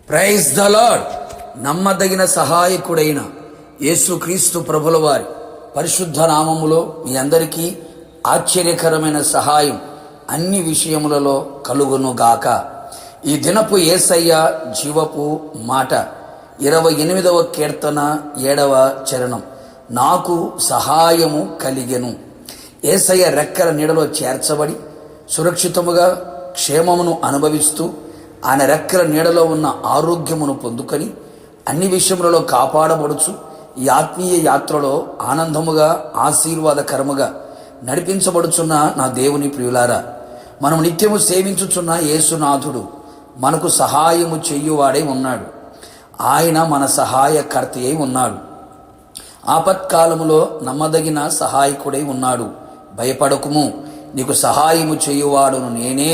Praise the lord. నమ్మదగిన సహాయకుడైన యేసుక్రీస్తు ప్రభుల వారి పరిశుద్ధ నామములో మీ అందరికీ ఆశ్చర్యకరమైన సహాయం అన్ని విషయములలో కలుగును గాక. ఈ దినపు యేసయ్య జీవపు మాట 28వ కీర్తన 7వ చరణం. నాకు సహాయము కలిగెను. యేసయ్య రెక్కల నీడలో చేర్చబడి సురక్షితముగా క్షేమమును అనుభవిస్తూ ఆయన రెక్కల నీడలో ఉన్న ఆరోగ్యమును పొందుకొని అన్ని విషయములలో కాపాడబడుచు ఈ ఆత్మీయ యాత్రలో ఆనందముగా ఆశీర్వాదకరముగా నడిపించబడుచున్న నా దేవుని ప్రియులారా, మనం నిత్యము సేవించుచున్న యేసునాథుడు మనకు సహాయము చెయ్యువాడై ఉన్నాడు. ఆయన మన సహాయకర్త అయి ఉన్నాడు. ఆపత్కాలములో నమ్మదగిన సహాయకుడై ఉన్నాడు. భయపడకుము, నీకు సహాయము చేయువాడును నేనే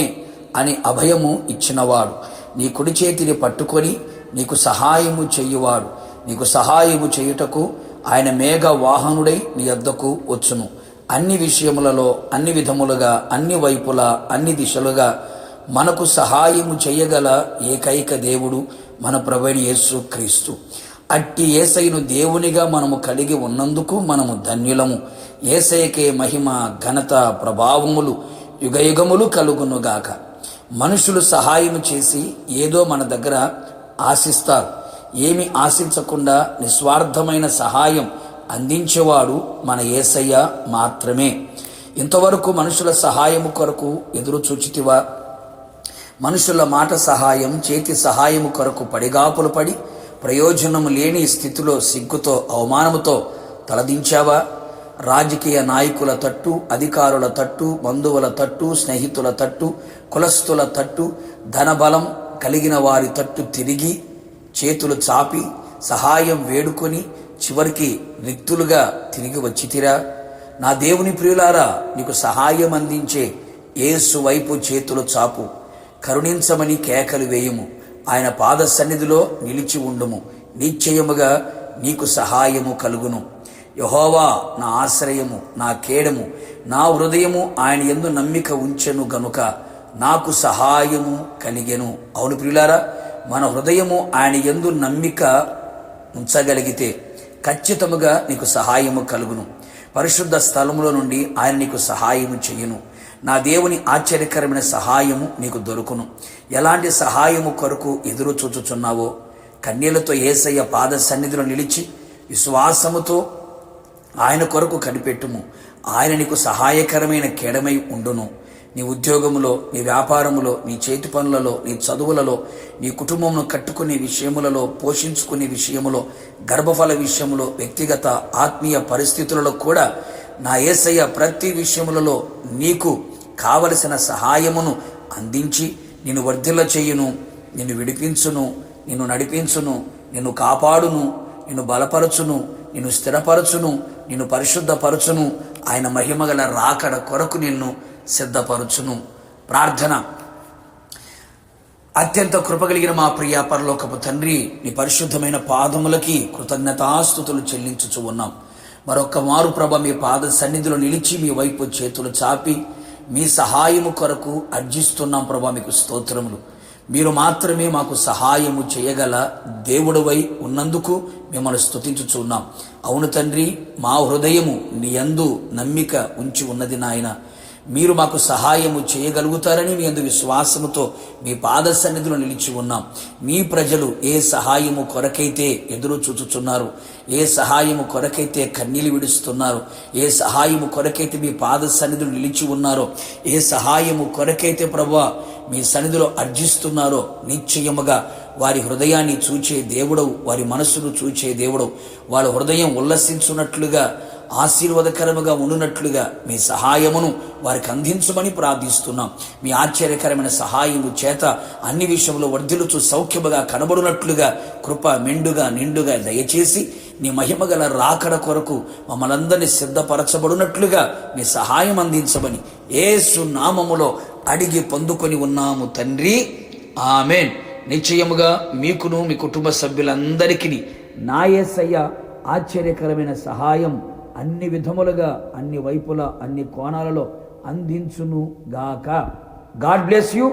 అని అభయము ఇచ్చినవాడు, నీ కుడి చేతిని పట్టుకొని నీకు సహాయము చెయ్యువాడు. నీకు సహాయము చేయుటకు ఆయన మేఘ వాహనుడై నీ యొద్దకు వచ్చును. అన్ని విషయములలో అన్ని విధములుగా అన్ని వైపులా అన్ని దిశలుగా మనకు సహాయము చేయగల ఏకైక దేవుడు మన ప్రభువైన యేసుక్రీస్తు. అట్టి యేసయ్యను దేవునిగా మనము కలిగి ఉన్నందుకు మనము ధన్యులము. యేసయ్యకే మహిమ ఘనత ప్రభావములు యుగయుగములు కలుగునుగాక. మనుషులు సహాయం చేసి ఏదో మన దగ్గర ఆశిస్తారు. ఏమి ఆశించకుండా నిస్వార్థమైన సహాయం అందించేవాడు మన యేసయ్య మాత్రమే. ఇంతవరకు మనుషుల సహాయము కొరకు ఎదురు చూచితివా? మనుషుల మాట సహాయం, చేతి సహాయము కొరకు పడిగాపులు పడి ప్రయోజనము లేని స్థితిలో సిగ్గుతో అవమానముతో తలదించావా? రాజకీయ నాయకుల తట్టు, అధికారుల తట్టు, బంధువుల తట్టు, స్నేహితుల తట్టు, కులస్తుల తట్టు, ధనబలం కలిగిన వారి తట్టు తిరిగి చేతులు చాపి సహాయం వేడుకొని చివరికి రిక్తులుగా తిరిగి వచ్చితిరా? నా దేవుని ప్రియులారా, నీకు సహాయం అందించే యేసు వైపు చేతులు చాపు. కరుణించమని కేకలు వేయుము. ఆయన పాద సన్నిధిలో నిలిచి ఉండుము. నిశ్చయముగా నీకు సహాయము కలుగును. యెహోవా నా ఆశ్రయము, నా కేడము, నా హృదయము ఆయన యందు నమ్మిక ఉంచెను గనుక నాకు సహాయము కలిగెను. అవును ప్రియులారా, మన హృదయము ఆయన యందు నమ్మిక ఉంచగలిగితే ఖచ్చితముగా నీకు సహాయము కలుగును. పరిశుద్ధ స్థలములో నుండి ఆయన నీకు సహాయము చెయ్యును. నా దేవుని ఆశ్చర్యకరమైన సహాయము నీకు దొరుకును. ఎలాంటి సహాయము కొరకు ఎదురు చూచుచున్నావో కన్నీళ్లతో యేసయ్య పాద సన్నిధిలో నిలిచి విశ్వాసముతో ఆయన కొరకు కనిపెట్టుము. ఆయన నీకు సహాయకరమైన కేడమై ఉండును. నీ ఉద్యోగములో, నీ వ్యాపారములో, నీ చేతి పనులలో, నీ చదువులలో, నీ కుటుంబమును కట్టుకునే విషయములలో, పోషించుకునే విషయములో, గర్భఫల విషయములో, వ్యక్తిగత ఆత్మీయ పరిస్థితులలో కూడా నా యేసయ్య ప్రతి విషయములలో నీకు కావలసిన సహాయమును అందించి నిన్ను వర్ధిల్ల చేయును, నిన్ను విడిపించును, నిన్ను నడిపించును, నిన్ను కాపాడును, నిన్ను బలపరచును, నిన్ను స్థిరపరచును, నిన్ను పరిశుద్ధపరచును. ఆయన మహిమగల రాకడ కొరకు నిన్ను సిద్ధపరచును. ప్రార్థన. అత్యంత కృపగలిగిన మా ప్రియ పరలోకపు తండ్రి, నీ పరిశుద్ధమైన పాదములకి కృతజ్ఞతాస్తుతులు చెల్లించుచు ఉన్నాం. మరొక్క మారు ప్రభ మీ పాద సన్నిధిలో నిలిచి మీ వైపు చేతులు చాపి మీ సహాయము కొరకు అర్జిస్తున్నాం. ప్రభా మీకు స్తోత్రములు. మీరు మాత్రమే మాకు సహాయము చేయగల దేవుడవై ఉన్నందుకు మిమ్మల్ని స్తుతించుచున్నాం. అవును తండ్రి, మా హృదయము నీ యందు నమ్మిక ఉంచి ఉన్నది నాయన. మీరు మాకు సహాయము చేయగలుగుతారని మీ యందు విశ్వాసముతో మీ పాద సన్నిధిలో నిలిచి ఉన్నాం. మీ ప్రజలు ఏ సహాయము కొరకైతే ఎదురు చూచుచున్నారు, ఏ సహాయము కొరకైతే కన్నీళ్లు విడుస్తున్నారు, ఏ సహాయము కొరకైతే మీ పాద సన్నిధిలో నిలిచి ఉన్నారో, ఏ సహాయము కొరకైతే ప్రభువా మీ సన్నిధిలో అర్జిస్తున్నారో నిశ్చయముగా వారి హృదయాన్ని చూచే దేవుడవు, వారి మనస్సును చూచే దేవుడవు. వాళ్ళ హృదయం ఉల్లసించున్నట్లుగా ఆశీర్వాదకరముగా ఉండునట్లుగా మీ సహాయమును వారికి అందించమని ప్రార్థిస్తున్నాం. మీ ఆశ్చర్యకరమైన సహాయము చేత అన్ని విషయంలో వర్ధిల్లుచు సౌఖ్యముగా కనబడునట్లుగా కృప మెండుగా నిండుగా దయచేసి నీ మహిమగల రాకడ కొరకు మమ్మల్ందరినీ సిద్ధపరచబడినట్లుగా మీ సహాయం అందించమని యేసు నామములో అడిగి పొందుకొని ఉన్నాము తండ్రి, ఆమెన్. నిశ్చయముగా మీకును మీ కుటుంబ సభ్యులందరికీ నా యేసయ్య ఆశ్చర్యకరమైన సహాయం అన్ని విధములుగా అన్ని వైపులా అన్ని కోణాలలో అందించును గాక. God bless you.